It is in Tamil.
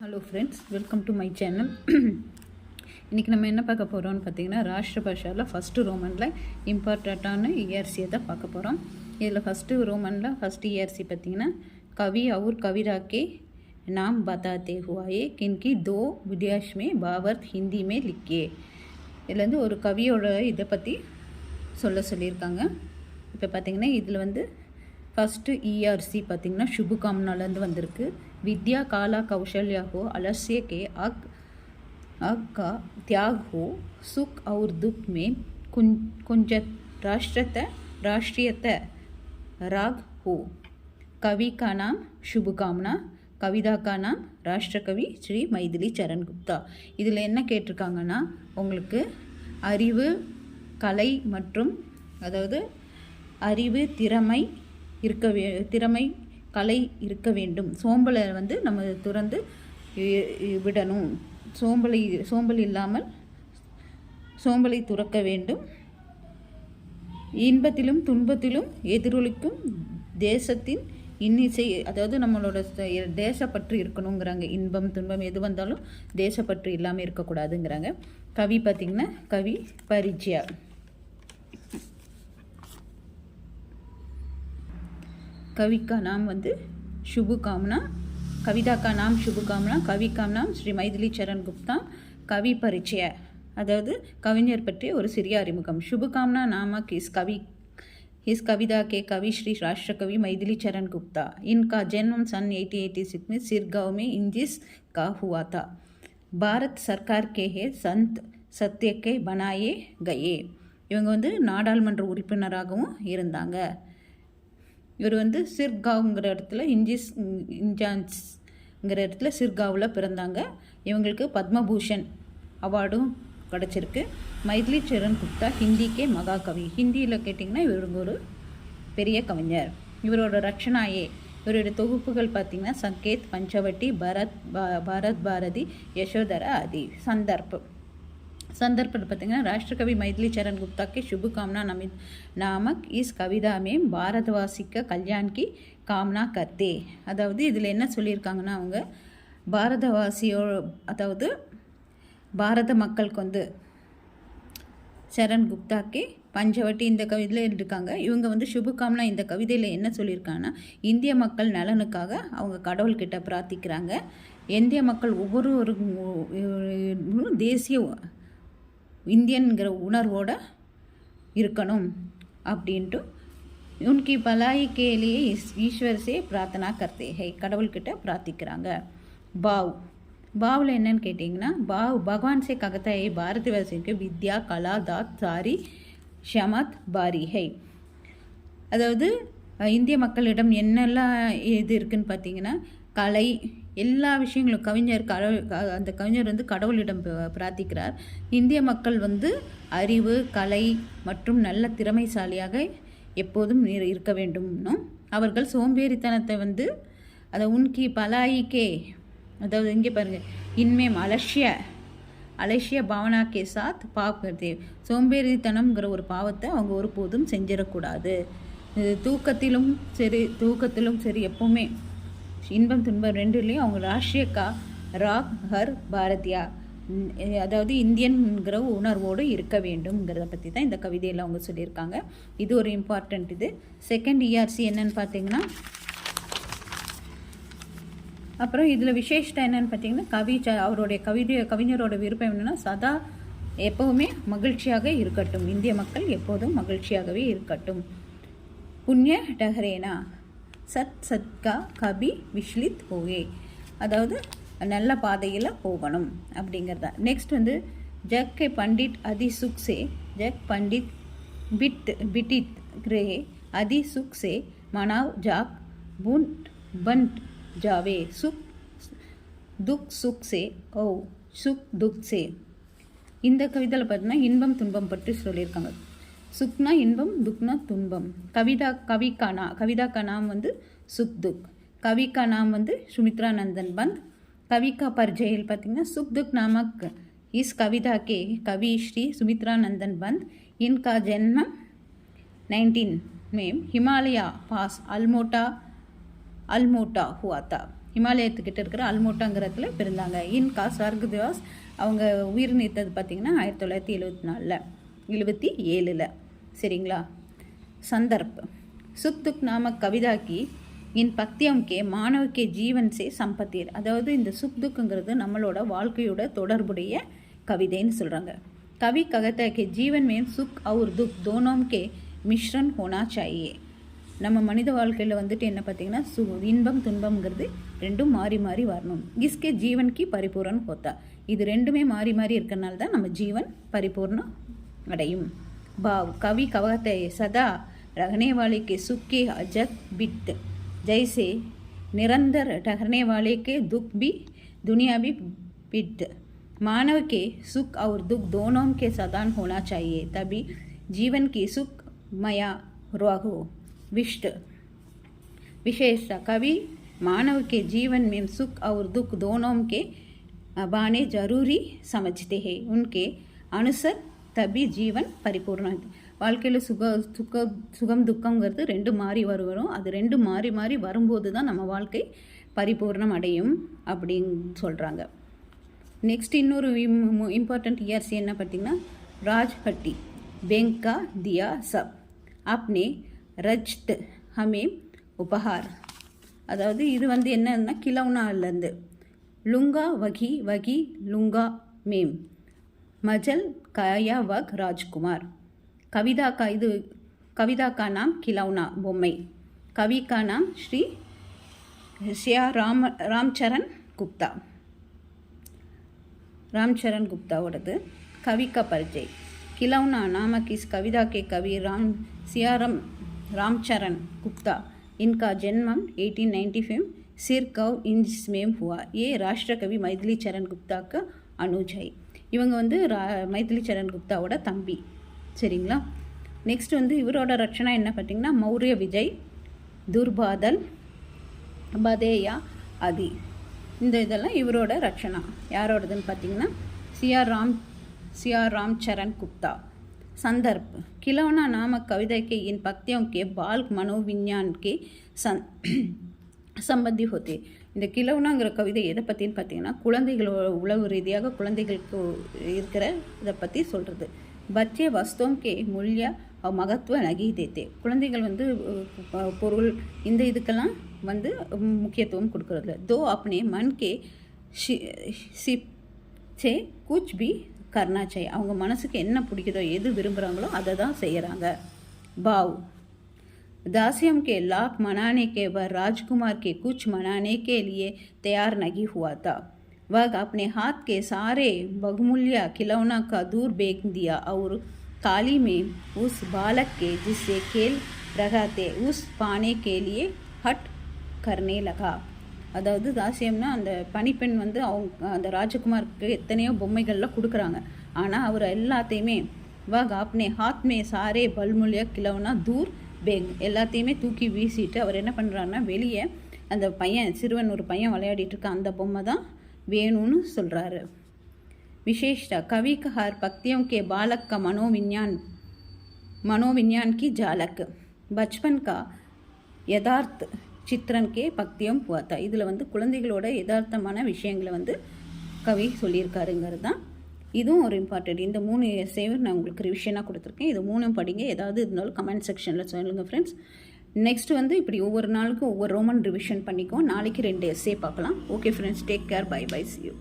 Hello friends, welcome to my channel. இன்றைக்கி நம்ம என்ன பார்க்க போகிறோம்னு பார்த்தீங்கன்னா, ராஷ்டிர பாஷாவில் ஃபஸ்ட்டு ரோமனில் இம்பார்ட்டண்ட்டான இஆர்சியை தான் பார்க்க போகிறோம். இதில் ஃபஸ்ட்டு ரோமனில் ஃபஸ்ட்டு இஆர்சி பார்த்திங்கன்னா, கவி और कविता के नाम बताते हुए किनकी दो विदेश में भावार्थ हिंदी में लिखिए. இதில் வந்து ஒரு கவியோட இதை பற்றி சொல்லியிருக்காங்க. இப்போ பார்த்திங்கன்னா இதில் வந்து ஃபஸ்ட்டு இஆர்சி பார்த்திங்கன்னா शुभकामनाலேருந்து வந்திருக்கு. विद्या काला कौशल्या हो, आलस्य के अग का त्याग हो, सुख और दुख में कुंजत राष्ट्रीयता राग हो. कवि का नाम शुभकामना, कविता का नाम ராஷ்டிரகவி ஸ்ரீ மைதிலி சரண் குப்தா. இதில் என்ன கேட்டிருக்காங்கன்னா, உங்களுக்கு அறிவு, கலை மற்றும் அதாவது அறிவு, திறமை கலை இருக்க வேண்டும். சோம்பலை வந்து நம்ம துறந்து விடணும். சோம்பல் இல்லாமல் சோம்பலை துறக்க வேண்டும். இன்பத்திலும் துன்பத்திலும் எதிரொலிக்கும் தேசத்தின் இன்னிசை, அதாவது நம்மளோட தேசப்பற்று இருக்கணுங்கிறாங்க. இன்பம் துன்பம் எது வந்தாலும் தேசப்பற்று இல்லாமல் இருக்கக்கூடாதுங்கிறாங்க. கவி பார்த்திங்கன்னா கவி பரிச்சயா. कवि का नाम வந்து शुभकामना, कविता का नाम शुभकामना, कवि का नाम ஸ்ரீ மைதிலி சரண் குப்தா. கவி பரிச்சய, அதாவது கவிஞர் பற்றி ஒரு சிறிய அறிமுகம். शुभकामना नामक इस कविता के कवि श्री राष्ट्रकवि मैथिली चरण गुप्ता. इनका जन्म सन 1886 में सिरगांव में इंजिस का हुआ था. भारत सरकार के संत सत्य के बनाए गए. இவங்க வந்து நாடாளுமன்ற உறுப்பினராகவும் இருந்தாங்க. இவர் வந்து சிர்காவ்ங்கிற இடத்துல இன்ஜான்ஸ்ங்கிற இடத்துல சிர்காவில் பிறந்தாங்க. இவங்களுக்கு பத்மபூஷன் அவார்டும் கிடச்சிருக்கு. மைதிலி சரண் குப்தா ஹிந்திக்கே மகாகவி. ஹிந்தியில் கேட்டிங்கன்னா இவருக்கு ஒரு பெரிய கவிஞர். இவரோட ரச்சனாயே, இவருடைய தொகுப்புகள் பார்த்திங்கன்னா சங்கேத், பஞ்சவட்டி, பாரத் பாரதி, யசோதரா ஆதி. संदर्भ பார்த்திங்கன்னா राष्ट्रकवि मैथिली चरण गुप्ता के शुभकामना नामक इस कविता में भारतवासी का कल्याण की कामना करते. அதாவது இதில் என்ன சொல்லியிருக்காங்கன்னா, அவங்க பாரதவாசியோட, அதாவது பாரத மக்களுக்கு வந்து சரண் குப்தாக்கே பஞ்சவட்டி இந்த கவிதையில் இருக்காங்க. இவங்க வந்து சுபகாமனா இந்த கவிதையில் என்ன சொல்லியிருக்காங்கன்னா, இந்திய மக்கள் நலனுக்காக அவங்க கடவுள்கிட்ட பிரார்த்திக்கிறாங்க. இந்திய மக்கள் ஒவ்வொரு தேசிய இந்தியன்கிற உணர்வோட இருக்கணும் அப்படின்ட்டு உன்கி பலாய் கேலியே ஈஸ்வரசே பிரார்த்தனா கர்த்தே ஹை, கடவுள்கிட்ட பிரார்த்திக்கிறாங்க. பாவில் என்னன்னு கேட்டிங்கன்னா, பகவான் சே ககதா ஹை பாரதவாசிக்கு வித்யா கலா தாத் சாரி ஷமத் பாரி ஹை. அதாவது இந்திய மக்களிடம் என்னெல்லாம் இது இருக்குதுன்னு பார்த்தீங்கன்னா, கலை, எல்லா விஷயங்களும் அந்த கவிஞர் வந்து கடவுளிடம் பிரார்த்திக்கிறார். இந்திய மக்கள் வந்து அறிவு, கலை மற்றும் நல்ல திறமைசாலியாக எப்போதும் இருக்க வேண்டும்னும், அவர்கள் சோம்பேறித்தனத்தை வந்து அதை உன்கி பலாயிக்கே, அதாவது இங்கே பாருங்கள், இன்மேம் அலட்சிய பாவனாக்கே சாத் பாப்பதே, சோம்பேறித்தனம்ங்கிற ஒரு பாவத்தை அவங்க ஒருபோதும் செஞ்சிடக்கூடாது. தூக்கத்திலும் சரி எப்போவுமே இன்பம் துன்பம் ரெண்டுலேயும் அவங்க ராஷ்டிரியக்கா ராக் ஹர் பாரதியா, அதாவது இந்தியன்கிற உணர்வோடு இருக்க வேண்டும்ங்கிறத பற்றி தான் இந்த கவிதையில் அவங்க சொல்லியிருக்காங்க. இது ஒரு இம்பார்ட்டண்ட். இது செகண்ட் இஆர்சி என்னன்னு பார்த்தீங்கன்னா, அப்புறம் இதில் விசேஷம் என்னன்னு பார்த்தீங்கன்னா, அவருடைய கவிஞரோட விருப்பம் என்னென்னா, சதா எப்போவுமே மகிழ்ச்சியாக இருக்கட்டும், இந்திய மக்கள் எப்போதும் மகிழ்ச்சியாகவே இருக்கட்டும். புண்ணிய டஹரேனா சத்கா கபி விஷ்லித் ஹோயே, அதாவது நல்ல பாதையில் போகணும் அப்படிங்கிறதா. நெக்ஸ்ட் வந்து ஜக் பண்டிட் அதி சுக் சே, ஜக் பண்டிட் பிட்டித் கிரே அதி சுக் சே மனாவ் ஜாக் பண்ட் ஜாவே சுக் துக் சுக் சே ஓ சுக் துக் சே. இந்த கவிதையில் பார்த்தீங்கன்னா இன்பம் துன்பம் பற்றி சொல்லியிருக்காங்க. சுக்னா இன்பம், துக்னா துன்பம். கவிதா கா நாம் வந்து சுக் துக். கவி கா நாம் வந்து சுமித்ரா நந்தன் பந்த். கவி கா பரிச்சயில் பார்த்திங்கன்னா சுக் துக் நாமக் இஸ் கவிதா கே கவி ஸ்ரீ சுமித்ரா நந்தன் பந்த். இன்கா ஜென்மம் 19 में हिमालय पास अल्मोटा हुआ था. ஹிமாலயத்துக்கிட்ட இருக்கிற அல்மோட்டாங்கிறதுல பிறந்தாங்க. இன்கா ஸ்வர்கதாஸ் அவங்க உயிர் நீத்தது பார்த்திங்கன்னா 1974 சரிங்களா. சந்தர்ப் சுக் துக் நாமக் கவிதா கி இன் பக்தியம் கே மாணவ கே ஜீவன் சே சம்பத்தீர். அதாவது இந்த சுக் துக்குங்கிறது நம்மளோட வாழ்க்கையோட தொடர்புடைய கவிதைன்னு சொல்கிறாங்க. கவி ககத்தா கே ஜீவன் மேம் சுக் और दुख दोनों के मिश्रण होना चाहिए. நம்ம மனித வாழ்க்கையில் வந்துட்டு என்ன பார்த்திங்கன்னா இன்பம் துன்பம்ங்கிறது ரெண்டும் மாறி மாறி வரணும். இஸ்கே ஜீவன் கி பரிபூர்ணம் ஹோத்தா. இது ரெண்டுமே மாறி மாறி இருக்கிறனால தான் நம்ம ஜீவன் பரிபூர்ணம் அடையும். பாவ் கவி கவகத்தை சதா रहने वाले के सुख के अजब बिट जैसे निरंतर ठहरने वाले के दुख भी दुनिया भी बिट. मानव के सुख और दुख दोनों के सदान होना चाहिए, तभी जीवन की सुख मया रहो. विष्ट विशेषता कवि मानव के जीवन में सुख और दुख दोनों के बाने जरूरी समझते हैं. उनके अनुसार तभी जीवन परिपूर्ण. வாழ்க்கையில் சுகம் துக்கங்கிறது ரெண்டு மாறி வரும். அது ரெண்டு மாறி மாறி வரும்போது தான் நம்ம வாழ்க்கை பரிபூர்ணம் அடையும் அப்படின்னு சொல்கிறாங்க. நெக்ஸ்ட் இன்னொரு இம்பார்ட்டண்ட் இயர்ஸ் என்ன பார்த்திங்கன்னா ராஜ்ஹட்டி பெங்கா தியா சப் அப்னே ரஜ்த் ஹமே உபஹார். அதாவது இது வந்து என்னன்னா கிலவுனாலேருந்து லுங்கா வகி வகி லுங்கா மேம் மஜல் காயா வக் ராஜ்குமார். कविता का नाम खिलौना बोम्मई. कवि का नाम श्री रामचरण गुप्ता ओडது. कवि का परिचय. खिलौना नामक इस कविता के कवि रामचरण गुप्ता. इनका जन्म 1895 सिरकव इंच में हुआ. ये राष्ट्र कवि मैथिली चरण गुप्ता का अनुज है. இவங்க வந்து மைதிலி சரண் குப்தாவோட தம்பி சரிங்களா. நெக்ஸ்ட் வந்து இவரோட ரச்சனா என்ன பார்த்திங்கன்னா மௌரிய விஜய், துர்பாதல், பதேயா ஆதி. இந்த இதெல்லாம் இவரோட ரச்சனா. யாரோடதுன்னு பார்த்திங்கன்னா சிஆர் ராம்சரண் குப்தா. संदर्भ खिलौना नामक कविता के इन पक्तियों के बाल मनोविज्ञान के சம்பந்தி होते. இந்த கிலவுனாங்கிற கவிதை எதை பற்றின்னு பார்த்தீங்கன்னா குழந்தைகளோட உளவு ரீதியாக குழந்தைகளுக்கு இருக்கிற இதை பற்றி சொல்கிறது. பச்சே வஸ்தோம் கே மூல்ய மகத்துவ நகி தேத்தே. குழந்தைகள் வந்து பொருள் இந்த இதுக்கெல்லாம் வந்து முக்கியத்துவம் கொடுக்கறதில்ல. தோ அப்பனே மன் கே சிப் சே குச் பி கர்னா சாய். அவங்க மனசுக்கு என்ன பிடிக்குதோ எது விரும்புகிறாங்களோ அதை தான் செய்கிறாங்க. பாவ் दासियम के लाख मनाने के वह राजकुमार के कुछ मनाने के लिए तैयार नहीं हुआ था. वह अपने हाथ के सारे बहुमूल्य खिलौना का दूर फेंक दिया और थाली में उस बालक के जिससे खेल रहा थे उस पाने के लिए हट करने लगा. அதாவது தாசியம்னா அந்த பணிப்பெண் வந்து அவங்க அந்த ராஜகுமாருக்கு எத்தனையோ பொம்மைகள்லாம் கொடுக்குறாங்க. ஆனால் அவர் எல்லாத்தையுமே வக अपने हाथ में सारे बहुमूल्य खिलौना दूर பேக் எல்லாத்தையுமே தூக்கி வீசிட்டு அவர் என்ன பண்ணுறாருன்னா வெளியே அந்த பையன் சிறுவன் ஒரு பையன் விளையாடிட்டு இருக்க அந்த பொம்மை தான் வேணும்னு சொல்கிறாரு. विशेषता कवि का हर पक्तियों के बालक का मनोविज्ञान की झलक बचपन का यथार्थ चित्रण के पक्तियों हुआ था. இதில் வந்து குழந்தைகளோட யதார்த்தமான விஷயங்களை வந்து கவி சொல்லியிருக்காருங்கிறது தான் இதுவும் ஒரு இம்பார்ட்டன்ட். இந்த 3 எஸ்ஸேவும் நான் உங்களுக்கு ரிவிஷனாக கொடுத்துருக்கேன். இது 3ம் படிங்க. ஏதாவது இருந்தாலும் கமெண்ட் செக்ஷனில் சொல்லுங்கள் ஃப்ரெண்ட்ஸ். நெக்ஸ்ட் வந்து இப்படி ஒவ்வொரு நாளுக்கும் ஒவ்வொரு ரோமன் ரிவிஷன் பண்ணிக்குவோம். நாளைக்கு 2 எஸ்ஸே பார்க்கலாம். Okay friends, take care, bye bye, see you.